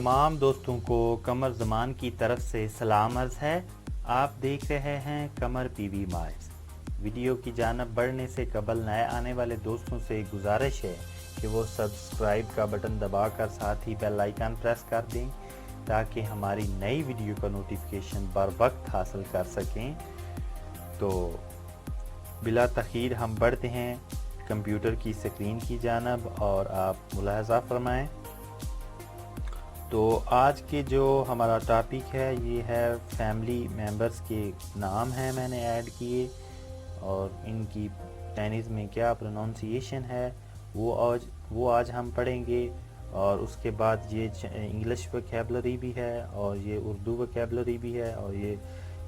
तमाम दोस्तों को कमर ज़मान की तरफ से सलाम अर्ज़ है। आप देख रहे हैं कमर पीवी माइल्स। वीडियो की जानब बढ़ने से कबल नए आने वाले दोस्तों से गुजारिश है कि वो सब्सक्राइब का बटन दबाकर साथ ही बेल आइकन प्रेस कर दें ताकि हमारी नई वीडियो का नोटिफिकेशन बर वक्त हासिल कर सकें। तो बिला तख़ीर हम बढ़ते हैं कंप्यूटर की स्क्रीन की जानब और आप मुलाहज़ा फरमाएं। तो आज के जो हमारा टॉपिक है ये है फैमिली मेंबर्स के नाम हैं मैंने ऐड किए और इनकी चाइनीज़ में क्या प्रोनाउंसिएशन है वो आज हम पढ़ेंगे। और उसके बाद ये इंग्लिश वोकैबुलरी भी है और ये उर्दू वोकैबुलरी भी है और ये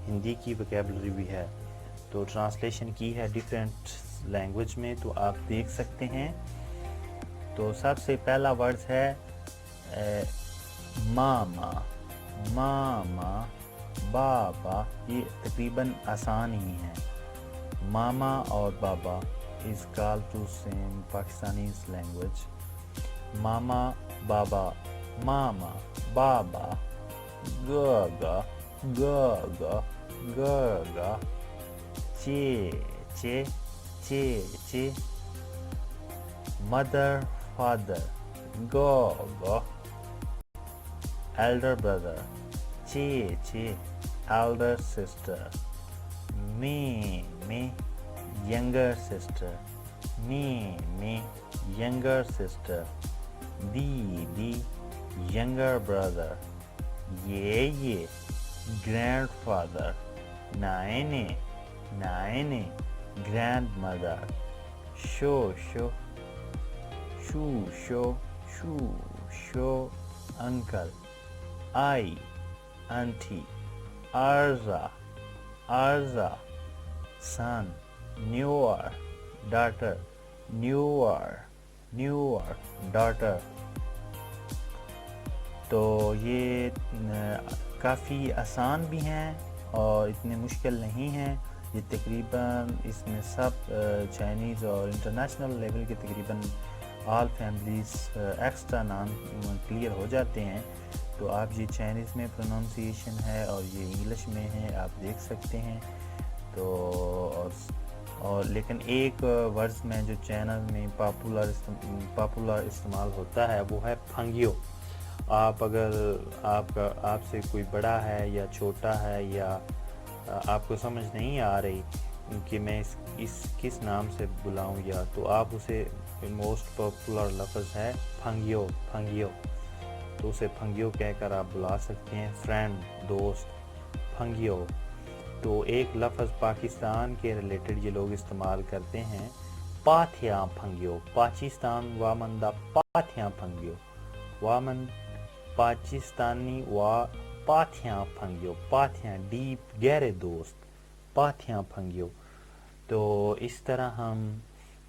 हिंदी की वोकैबुलरी भी है। तो ट्रांसलेशन की है डिफरेंट लैंग्वेज में, तो आप देख सकते हैं। तो सबसे पहला वर्ड है मामा। मामा बाबा, ये तकरीबन आसान ही है। मामा और बाबा is called to same Pakistani language. मामा बाबा, मामा बाबा, गागा गागा गागा, चे चे चे चे, मदर फादर, गागा, elder brother, che che, elder sister, me younger sister, me younger sister, di younger brother, ye grandfather, naine grandmother, sho uncle, I auntie, arza son, newer daughter, newer daughter। तो ये काफ़ी आसान भी हैं और इतने मुश्किल नहीं हैं। ये तकरीबन इसमें सब चाइनीज़ और इंटरनेशनल लेवल के तकरीबन ऑल फैमिलीज़ एक्स्ट्रा नाम क्लियर हो जाते हैं। तो आप ये चाइनीज़ में प्रोनाउंसिएशन है और ये इंग्लिश में है, आप देख सकते हैं। तो और लेकिन एक वर्ड्स में जो चाइना में पॉपुलर इस्तेमाल होता है वो है फंगियो। आप अगर आपसे कोई बड़ा है या छोटा है या आपको समझ नहीं आ रही कि मैं इस किस नाम से बुलाऊं, या तो आप उसे मोस्ट पॉपुलर लफ्ज़ है फंगियो, तो उसे फंगियो कहकर आप बुला सकते हैं। फ्रेंड, दोस्त, फंगियो। तो एक लफ्ज़ पाकिस्तान के रिलेटेड ये लोग इस्तेमाल करते हैं, पाथिया फंगियो। पाकिस्तान वामंदा पाथिया फंगियो, वामन पाकिस्तानी वा पाथिया फंगियो, पाथिया डीप गहरे दोस्त, पाथिया फंगियो। तो इस तरह हम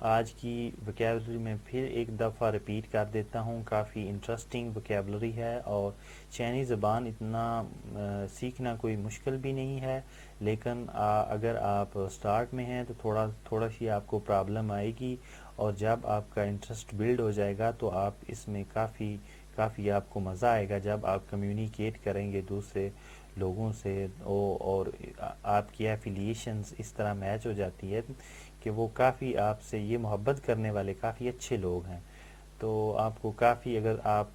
आज की वोकैबुलरी में फिर एक दफ़ा रिपीट कर देता हूँ। काफ़ी इंटरेस्टिंग वोकैबुलरी है और चाइनीज़ ज़बान इतना सीखना कोई मुश्किल भी नहीं है, लेकिन अगर आप स्टार्ट में हैं तो थोड़ा सी आपको प्रॉब्लम आएगी और जब आपका इंटरेस्ट बिल्ड हो जाएगा तो आप इसमें काफ़ी आपको मज़ा आएगा जब आप कम्युनिकेट करेंगे दूसरे लोगों से और आपकी एफिलिएशंस इस तरह मैच हो जाती है कि वो काफ़ी आपसे ये मोहब्बत करने वाले काफ़ी अच्छे लोग हैं। तो आपको काफ़ी, अगर आप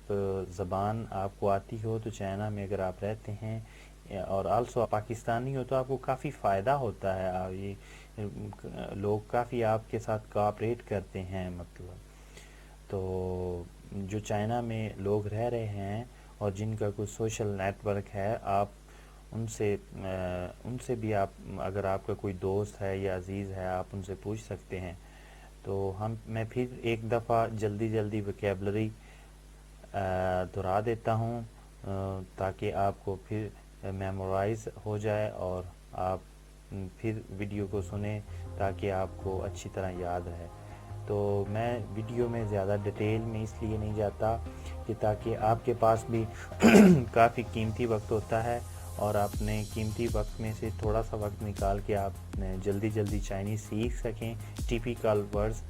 ज़बान आपको आती हो तो चाइना में अगर आप रहते हैं और आल्सो पाकिस्तानी हो तो आपको काफ़ी फ़ायदा होता है। ये लोग काफ़ी आपके साथ कोऑपरेट करते हैं। मतलब तो जो चाइना में लोग रह रहे हैं और जिनका कोई सोशल नेटवर्क है, आप उनसे भी आप, अगर आपका कोई दोस्त है या अजीज़ है, आप उनसे पूछ सकते हैं। तो मैं फिर एक दफ़ा जल्दी वोकैबुलरी दोहरा देता हूँ ताकि आपको फिर मेमोराइज़ हो जाए और आप फिर वीडियो को सुने ताकि आपको अच्छी तरह याद रहे। तो मैं वीडियो में ज़्यादा डिटेल में इसलिए नहीं जाता कि ताकि आपके पास भी काफ़ी कीमती वक्त होता है और आपने कीमती वक्त में से थोड़ा सा वक्त निकाल के आप जल्दी चाइनीज़ सीख सकें टिपिकल वर्ड्स।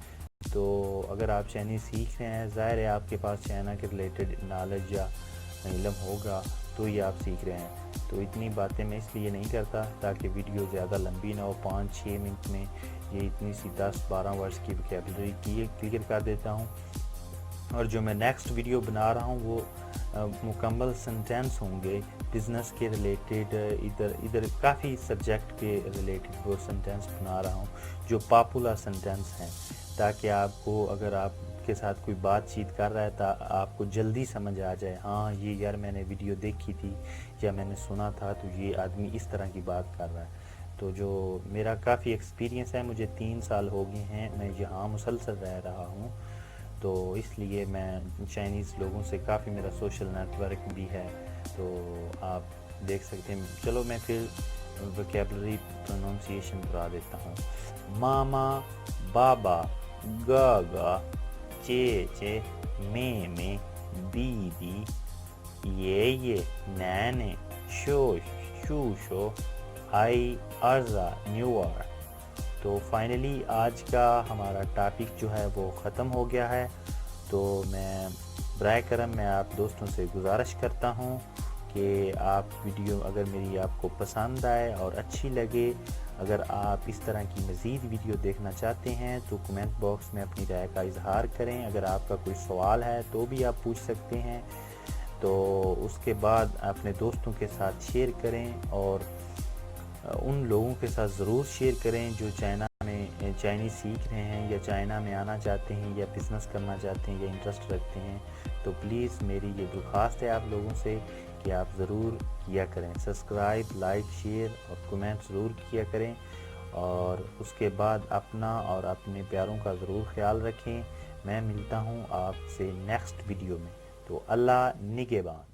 तो अगर आप चाइनीज़ सीख रहे हैं, ज़ाहिर है आपके पास चाइना के रिलेटेड नॉलेज या علم ہوگا تو یہ آپ سیکھ رہے ہیں. تو اتنی باتیں میں اس لیے نہیں کرتا تاکہ ویڈیو زیادہ لمبی نہ ہو. 5-6 منٹ میں یہ اتنی سی 10-12 ورڈز کی وکیبلری کلیئر کر دیتا ہوں. اور جو میں نیکسٹ ویڈیو بنا رہا ہوں وہ مکمل سنٹینس ہوں گے بزنس کے ریلیٹڈ. ادھر کافی سبجیکٹ کے ریلیٹڈ وہ سنٹینس بنا رہا ہوں جو پاپولر سنٹینس ہیں، تاکہ آپ کو اگر آپ کے ساتھ کوئی بات چیت کر رہا ہے تو آپ کو جلدی سمجھ آ جائے، ہاں یہ یار میں نے ویڈیو دیکھی تھی یا میں نے سنا تھا تو یہ آدمی اس طرح کی بات کر رہا ہے. تو جو میرا کافی ایکسپیرینس ہے، مجھے 3 سال ہو گئے ہیں، میں یہاں مسلسل رہ رہا ہوں، تو اس لیے میں چائنیز لوگوں سے کافی میرا سوشل نیٹ ورک بھی ہے. تو آپ دیکھ سکتے ہیں. چلو میں پھر وکیبلری پروننسیشن کرا دیتا ہوں. ماما، بابا، گاگا، چیچے، میمے، دیدی، یہ نینے، شوشو، ہائی، ارزا، نیوار. تو فائنلی آج کا ہمارا ٹاپک جو ہے وہ ختم ہو گیا ہے. تو میں برائے کرم میں آپ دوستوں سے گزارش کرتا ہوں کہ آپ ویڈیو اگر میری آپ کو پسند آئے اور اچھی لگے، اگر آپ اس طرح کی مزید ویڈیو دیکھنا چاہتے ہیں تو کمنٹ باکس میں اپنی رائے کا اظہار کریں. اگر آپ کا کوئی سوال ہے تو بھی آپ پوچھ سکتے ہیں. تو اس کے بعد اپنے دوستوں کے ساتھ شیئر کریں اور ان لوگوں کے ساتھ ضرور شیئر کریں جو چائنا میں چائنیز سیکھ رہے ہیں یا چائنا میں آنا چاہتے ہیں یا بزنس کرنا چاہتے ہیں یا انٹرسٹ رکھتے ہیں. تو پلیز میری یہ درخواست ہے آپ لوگوں سے کہ آپ ضرور کیا کریں، سبسکرائب، لائک، شیئر اور کمنٹ ضرور کیا کریں. اور اس کے بعد اپنا اور اپنے پیاروں کا ضرور خیال رکھیں. میں ملتا ہوں آپ سے نیکسٹ ویڈیو میں. تو اللہ نگہبان.